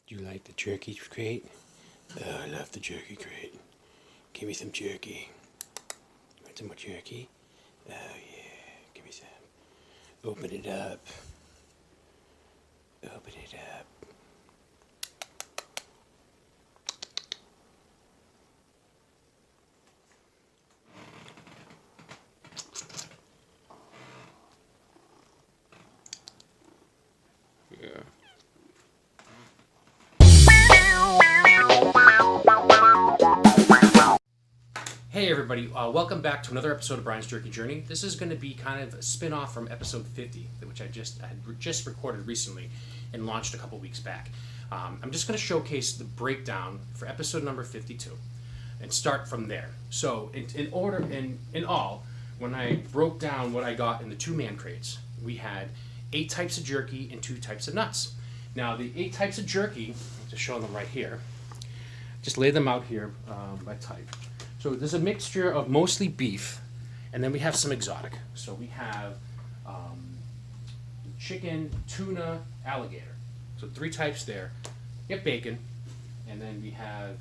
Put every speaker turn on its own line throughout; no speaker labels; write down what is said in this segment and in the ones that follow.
Do you like the jerky crate? Oh, I love the jerky crate. Give me some jerky. Want some more jerky? Oh yeah, give me some. Open it up. Open it up. Yeah. Hey everybody, welcome back to another episode of Brian's Jerky Journey. This is going to be kind of a spin-off from episode 50, which I had just recorded recently and launched a couple weeks back. I'm just going to showcase the breakdown for episode number 52 and start from there. So in all, when I broke down what I got in the two man crates, we had 8 types of jerky and 2 types of nuts. Now the 8 types of jerky, I'm just showing them right here, just lay them out here by type. So there's a mixture of mostly beef, and then we have some exotic. So we have chicken, tuna, alligator. So 3 types there. We have bacon, and then we have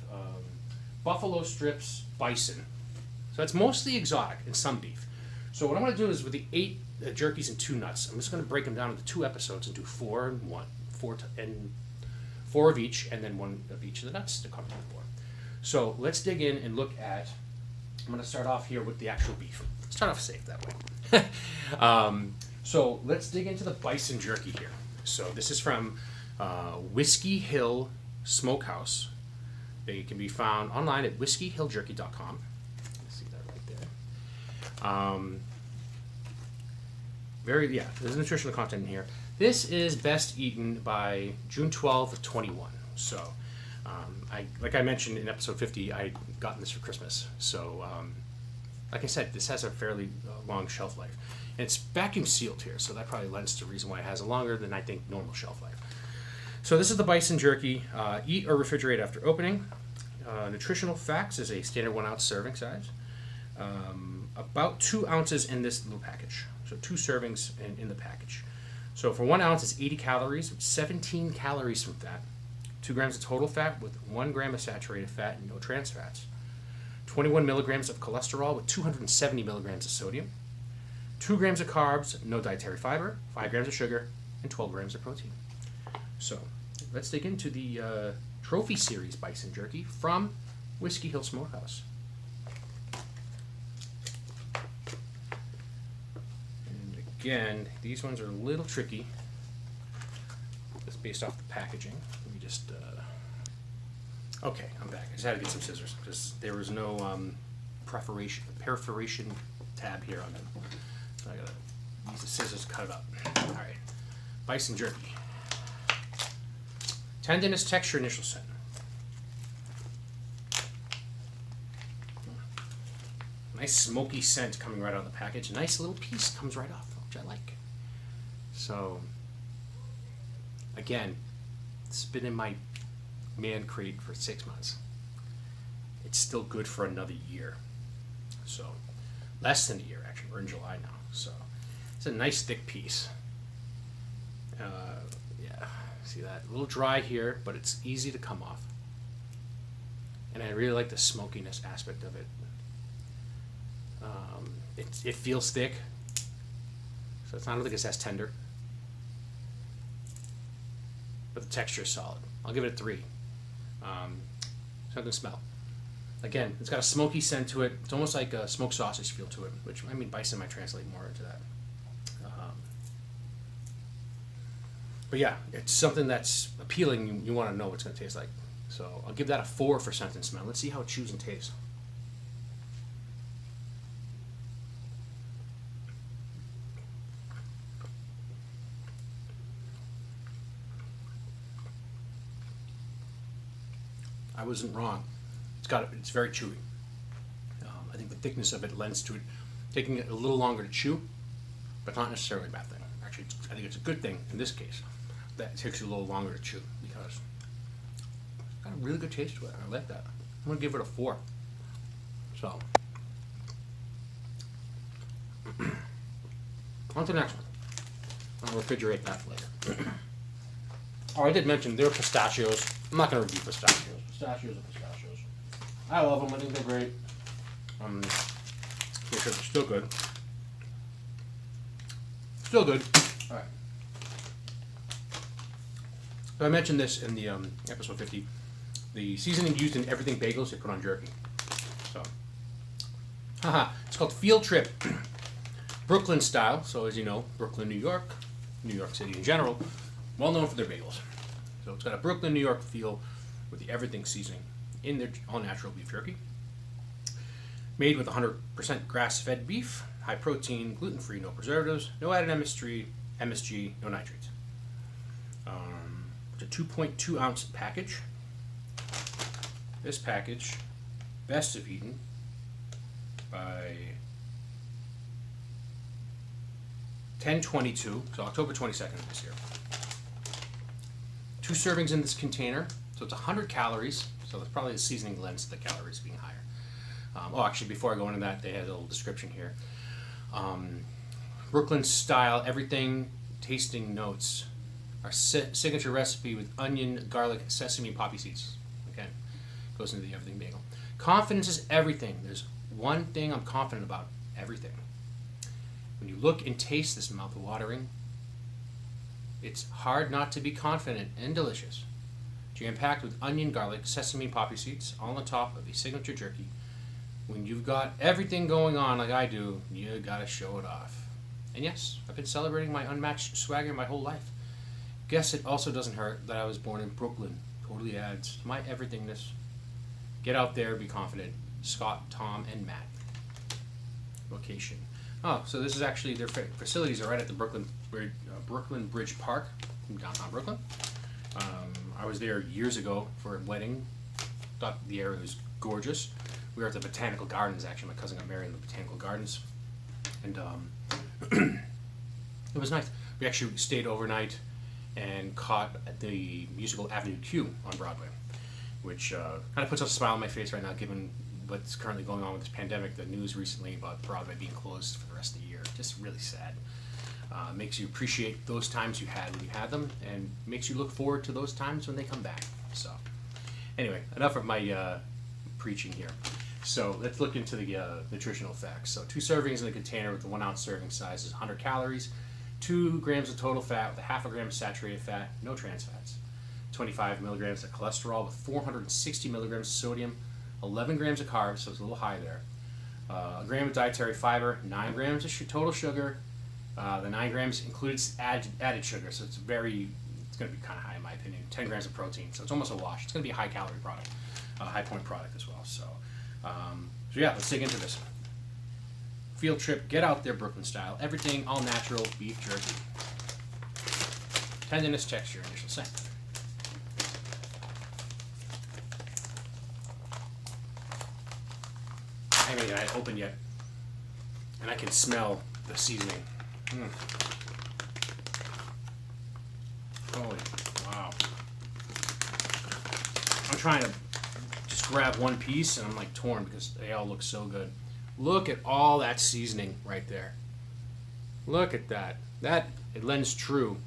buffalo strips, bison. So that's mostly exotic and some beef. So what I'm going to do is with the 8 jerkies and 2 nuts, I'm just going to break them down into 2 episodes and do 4 and 1, 4 of each, and then 1 of each of the nuts to cover the 4. So let's dig in and look at, I'm going to start off here with the actual beef. Start off safe that way. So let's dig into the bison jerky here. So this is from Whiskey Hill Smokehouse. They can be found online at whiskyhilljerky.com. See that right there. There's nutritional content in here. This is best eaten by June 12th of 21. So like I mentioned in episode 50, I had gotten this for Christmas. So, like I said, this has a fairly long shelf life. And it's vacuum sealed here, so that probably lends to the reason why it has a longer than I think normal shelf life. So this is the bison jerky. Eat or refrigerate after opening. Nutritional facts is a standard 1 ounce serving size. About 2 ounces in this little package. So 2 servings in the package. So for 1 ounce, it's 80 calories, with 17 calories from fat. 2 grams of total fat with 1 gram of saturated fat and no trans fats. 21 milligrams of cholesterol with 270 milligrams of sodium. 2 grams of carbs, no dietary fiber, 5 grams of sugar, and 12 grams of protein. So let's dig into the Trophy Series Bison Jerky from Whiskey Hill Smokehouse. And again, these ones are a little tricky. Just based off the packaging. Let me just okay, I'm back. I just had to get some scissors because there was no perforation tab here on them. So I gotta use the scissors to cut it up. Alright. Bison jerky. Tendinous texture, initial scent. Nice smoky scent coming right out of the package. A nice little piece comes right off, which I like. So again, it's been in my man crate for 6 months. It's still good for another year. So, less than a year actually. We're in July now. So, it's a nice thick piece. See that? A little dry here, but it's easy to come off. And I really like the smokiness aspect of it. It feels thick. So, it's not like it's as tender. But the texture is solid. I'll give it a 3. Something to smell. Again, it's got a smoky scent to it. It's almost like a smoked sausage feel to it, which, I mean, bison might translate more into that. But yeah, it's something that's appealing. You want to know what it's going to taste like. So I'll give that a 4 for scent and smell. Let's see how it chews and tastes. I wasn't wrong. It's very chewy. I think the thickness of it lends to it taking it a little longer to chew, but not necessarily a bad thing. Actually, I think it's a good thing in this case that it takes you a little longer to chew because it's got a really good taste to it. I like that. I'm gonna give it a 4. So, on to the next one. I'll refrigerate that for later. Oh, I did mention they're pistachios. I'm not going to review pistachios. Pistachios are pistachios. I love them. I think they're great. They're still good. Still good. All right. So I mentioned this in the episode 50. The seasoning used in everything bagels they put on jerky. So, it's called Field Trip. Brooklyn style. So as you know, Brooklyn, New York City in general, well known for their bagels. So it's got a Brooklyn, New York feel with the everything seasoning in their all-natural beef jerky. Made with 100% grass-fed beef, high protein, gluten-free, no preservatives, no added MSG, no nitrates. It's a 2.2 ounce package. This package, best of eaten by 10/22, so October 22nd of this year. 2 servings in this container, so it's 100 calories, so that's probably the seasoning lends to the calories being higher. Actually, before I go into that, they had a little description here. Brooklyn style, everything tasting notes. Our signature recipe with onion, garlic, sesame, poppy seeds. Again, goes into the everything bagel. Confidence is everything. There's one thing I'm confident about, everything. When you look and taste this mouth-watering, it's hard not to be confident and delicious. Jam-packed with onion, garlic, sesame, poppy seeds, all on top of a signature jerky. When you've got everything going on like I do, you gotta show it off. And yes, I've been celebrating my unmatched swagger my whole life. Guess it also doesn't hurt that I was born in Brooklyn. Totally adds to my everythingness. Get out there, be confident. Scott, Tom, and Matt. Location. Oh, so this is actually, their facilities are right at the Brooklyn Bridge Park in downtown Brooklyn. I was there years ago for a wedding. Thought the area was gorgeous. We were at the Botanical Gardens, actually. My cousin got married in the Botanical Gardens. And it was nice. We actually stayed overnight and caught the musical Avenue Q on Broadway, which kind of puts a smile on my face right now, given what's currently going on with this pandemic. The news recently about Broadway being closed for the rest of the year, just really sad. Makes you appreciate those times you had when you had them, and makes you look forward to those times when they come back. So, anyway, enough of my preaching here. So let's look into the nutritional facts. So 2 servings in the container with the 1 ounce serving size is 100 calories, 2 grams of total fat with a half a gram of saturated fat, no trans fats, 25 milligrams of cholesterol with 460 milligrams of sodium, 11 grams of carbs, so it's a little high there, a gram of dietary fiber, 9 grams of total sugar. The 9 grams includes added sugar, so it's going to be kind of high in my opinion. 10 grams of protein, so it's almost a wash. It's going to be a high calorie product, a high point product as well. So yeah, let's dig into this. Field Trip, get out there, Brooklyn style. Everything all natural beef jerky. Tenderness, texture, initial scent. I haven't even opened yet, and I can smell the seasoning. Holy, wow. I'm trying to just grab one piece and I'm like torn because they all look so good. Look at all that seasoning right there. Look at that. It lends true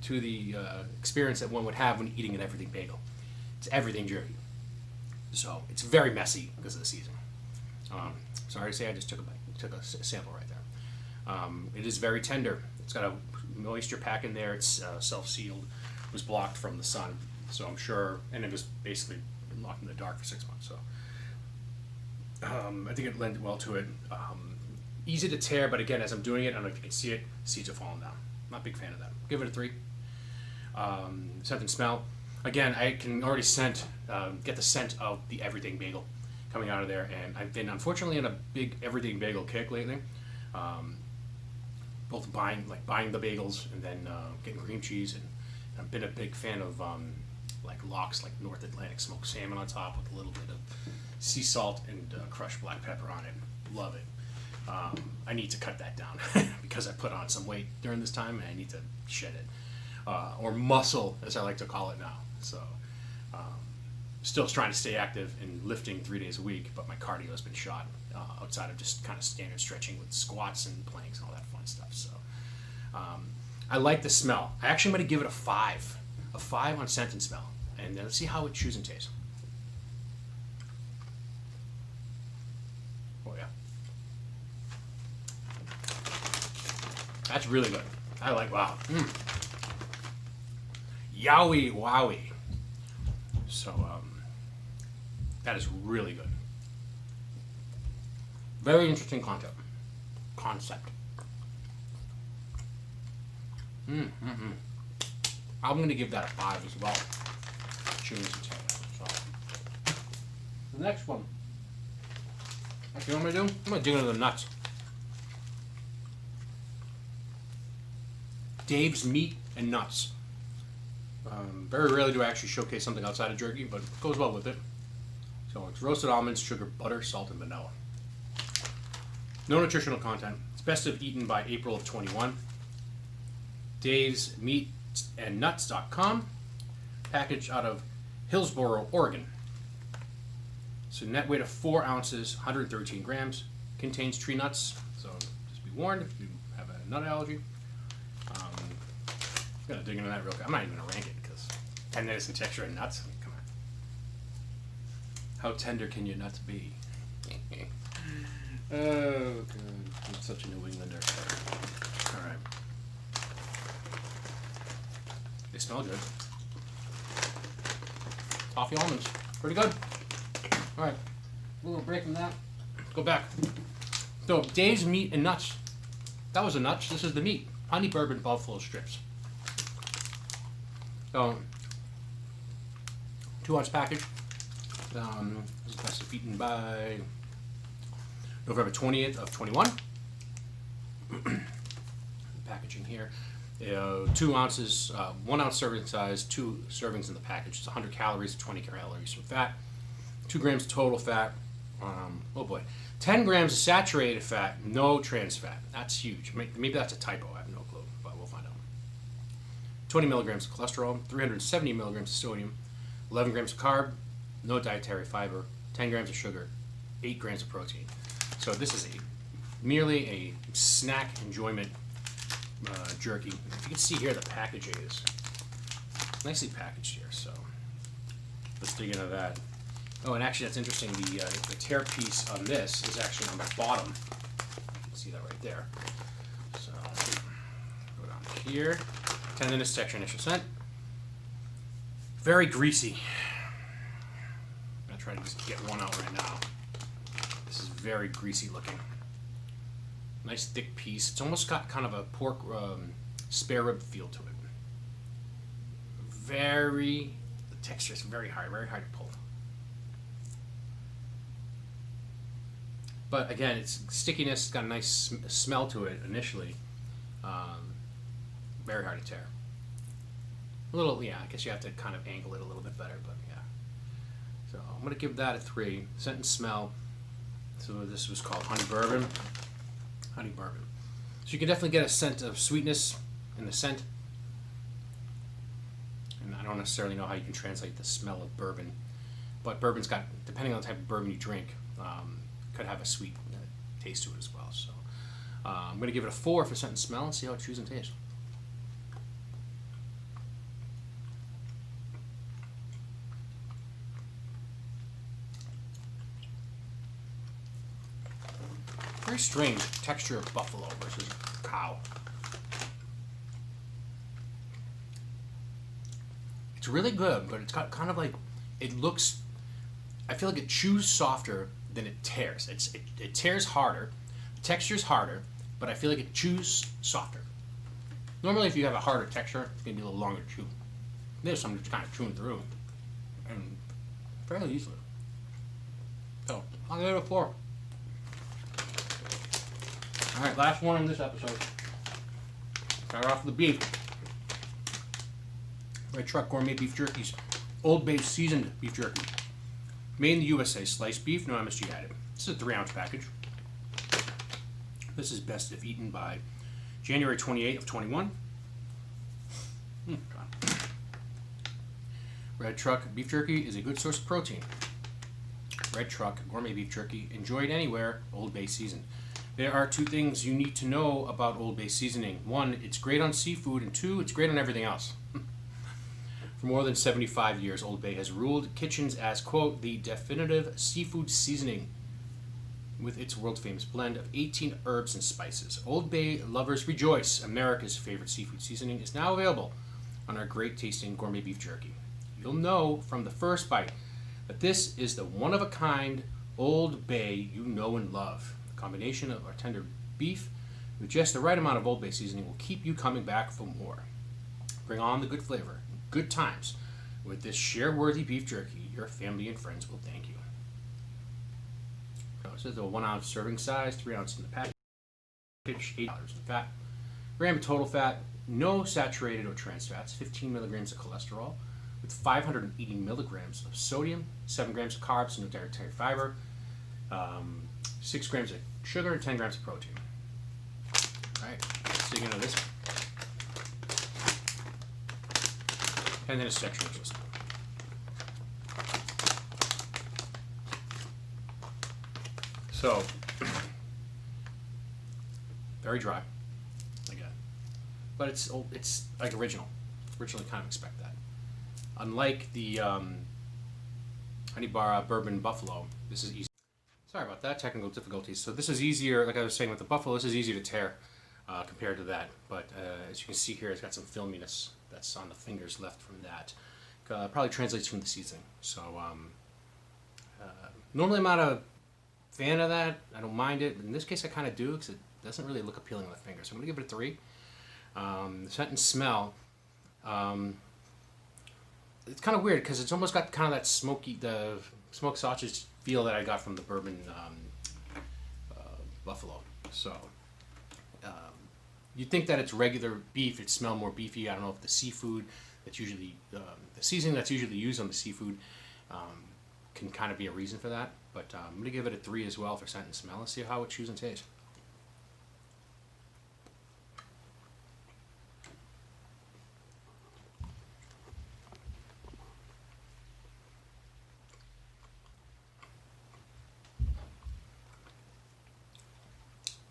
to the experience that one would have when eating an everything bagel. It's everything jerky. So it's very messy because of the seasoning. Sorry to say I just took a sample right there. It is very tender. It's got a moisture pack in there. It's self-sealed. It was blocked from the sun, so I'm sure, and it was basically locked in the dark for 6 months. So I think it lent well to it. Easy to tear, but again, as I'm doing it, I don't know if you can see it, seeds are falling down. Not a big fan of that. Give it a 3. Scent and smell. Again, I can already get the scent of the everything bagel coming out of there, and I've been unfortunately in a big everything bagel kick lately. Both buying the bagels and then getting cream cheese, and I've been a big fan of like lox, like North Atlantic smoked salmon on top with a little bit of sea salt and crushed black pepper on it. Love it. I need to cut that down because I put on some weight during this time and I need to shed it, or muscle as I like to call it now. So still trying to stay active and lifting 3 days a week, but my cardio has been shot outside of just kind of standard stretching with squats and planks and all that fun stuff. So I like the smell. I actually am going to give it a 5. a 5 on scent and smell. And let's see how it chews and tastes. Oh yeah. That's really good. I like, wow. Yowie wowie. So, that is really good. Very interesting concept. I'm going to give that a 5 as well. Cheese and taste. So, the next one. Actually, what I'm going to do? I'm going to dig into the nuts. Dave's Meat and Nuts. Very rarely do I actually showcase something outside of jerky, but it goes well with it. So it's roasted almonds, sugar, butter, salt, and vanilla. No nutritional content. It's best of eaten by April of 21. Dave's Meat and Nuts.com. Packaged out of Hillsboro, Oregon. So net weight of 4 ounces, 113 grams. Contains tree nuts. So just be warned if you have a nut allergy. Gotta dig into that real quick. I'm not even gonna rank it because tenderness and texture and nuts. Come on. How tender can your nuts be? Oh god, I'm such a New Englander. All right. They smell good. Toffee almonds, pretty good. All right, a little break from that. Let's go back. So Dave's Meat and Nuts. That was the nuts. This is the meat. Honey Bourbon Buffalo Strips. So, 2-ounce package. This is best of eaten by November 20th of 21. Packaging here. 2 ounces, 1 ounce serving size, 2 servings in the package. It's 100 calories, 20 calories from fat. 2 grams total fat. Oh boy. 10 grams of saturated fat, no trans fat. That's huge. Maybe that's a typo. I have no clue, but we'll find out. 20 milligrams of cholesterol, 370 milligrams of sodium, 11 grams of carb, no dietary fiber, 10 grams of sugar, 8 grams of protein. So this is merely a snack enjoyment jerky. If you can see here, the packaging is nicely packaged here. So let's dig into that. Oh, and actually, that's interesting. The tear piece on this is actually on the bottom. You can see that right there. So go down here. Tenderness, texture, initial scent. Very greasy. I'm gonna try to just get one out right now. This is very greasy looking. Nice thick piece. It's almost got kind of a pork spare rib feel to it. The texture is very hard to pull. But again, it's stickiness, it's got a nice smell to it initially. Very hard to tear. A little, yeah, I guess you have to kind of angle it a little bit better, but yeah. So I'm going to give that a 3. Scent and smell. So this was called Honey Bourbon. Honey Bourbon. So you can definitely get a scent of sweetness in the scent. And I don't necessarily know how you can translate the smell of bourbon. But bourbon's got, depending on the type of bourbon you drink, could have a sweet taste to it as well. So I'm going to give it a 4 for scent and smell and see how it chews and tastes. Very strange texture of buffalo versus cow. It's really good, but it's got kind of like, it looks, I feel like it chews softer than it tears. It tears harder, the texture's harder, but I feel like it chews softer. Normally if you have a harder texture, it's going to be a little longer to chew. This I'm just kind of chewing through, and fairly easily. So, I'll give it a 4. Alright, last one in this episode. Start off with the beef. Red Truck Gourmet Beef Jerky's Old Bay Seasoned Beef Jerky. Made in the USA. Sliced beef, no MSG added. This is a 3-ounce package. This is best if eaten by January 28th of 21. Red Truck Beef Jerky is a good source of protein. Red Truck Gourmet Beef Jerky. Enjoyed anywhere. Old Bay Seasoned. There are 2 things you need to know about Old Bay seasoning. 1, it's great on seafood, and 2, it's great on everything else. For more than 75 years, Old Bay has ruled kitchens as, quote, the definitive seafood seasoning with its world-famous blend of 18 herbs and spices. Old Bay lovers rejoice. America's favorite seafood seasoning is now available on our great-tasting gourmet beef jerky. You'll know from the first bite that this is the one-of-a-kind Old Bay you know and love. The combination of our tender beef with just the right amount of Old Bay seasoning will keep you coming back for more. Bring on the good flavor, good times with this share-worthy beef jerky. Your family and friends will thank you. This is a 1 ounce serving size, 3 ounces in the package, $8 in fat, gram of total fat, no saturated or trans fats, 15 milligrams of cholesterol, with 580 milligrams of sodium, 7 grams of carbs, no dietary fiber, 6 grams of sugar, and 10 grams of protein. All right, let's dig into this one. And then a section of this. So, very dry, again, but it's like originally kind of expect that. Unlike the Honey Bar Bourbon Buffalo, this is easy. Sorry about that, technical difficulties. So this is easier, like I was saying with the Buffalo, this is easier to tear compared to that. But as you can see here, it's got some filminess that's on the fingers left from that. Probably translates from the seasoning. So normally I'm not a fan of that. I don't mind it. In this case, I kind of do because it doesn't really look appealing on the finger. So I'm going to give it a 3. The scent and smell. It's kind of weird because it's almost got kind of that smoky, the smoked sausage feel that I got from the Bourbon Buffalo. So you'd think that it's regular beef. It'd smell more beefy. I don't know if the seafood that's usually, the seasoning that's usually used on the seafood can kind of be a reason for that. But I'm going to give it a 3 as well for scent and smell and see how it chews and tastes.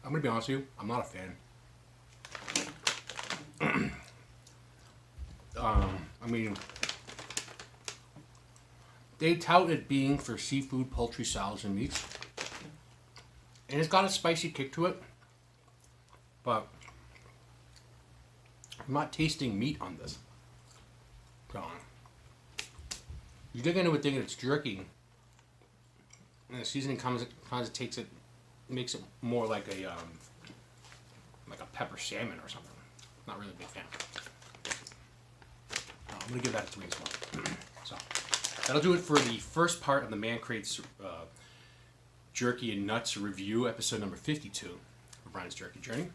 I'm going to be honest with you, I'm not a fan. I mean, they tout it being for seafood, poultry, salads, and meats. And it's got a spicy kick to it. But I'm not tasting meat on this. So, you dig into it thinking it's jerky. And the seasoning kind of takes it, makes it more like a pepper salmon or something. Not really a big fan. I'm going to give that a 3 as well. So, that'll do it for the first part of the Mancrate Jerky and Nuts review, episode number 52 of Brian's Jerky Journey.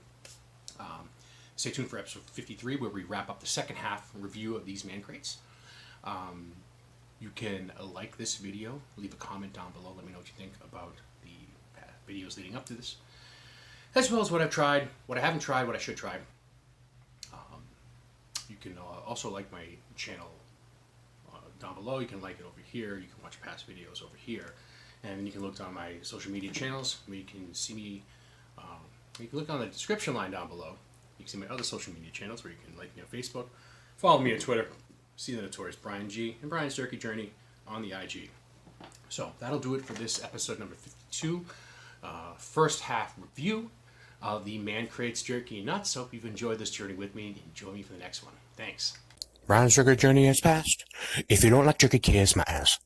Stay tuned for episode 53, where we wrap up the second half review of these Mancrates. You can like this video, leave a comment down below, let me know what you think about the videos leading up to this, as well as what I've tried, what I haven't tried, what I should try. You can also like my channel down below. You can like it over here. You can watch past videos over here. And then you can look on my social media channels where you can see me. You can look on the description line down below. You can see my other social media channels where you can like me on Facebook, follow me on Twitter, see the notorious Brian G, and Brian's Jerky Journey on the IG. So that'll do it for this episode number 52, first half review of the Mancrate's Jerky and Nuts. Hope you've enjoyed this journey with me, and join me for the next one. Thanks.
Brian's Jerky Journey has passed. If you don't like jerky, kiss my ass.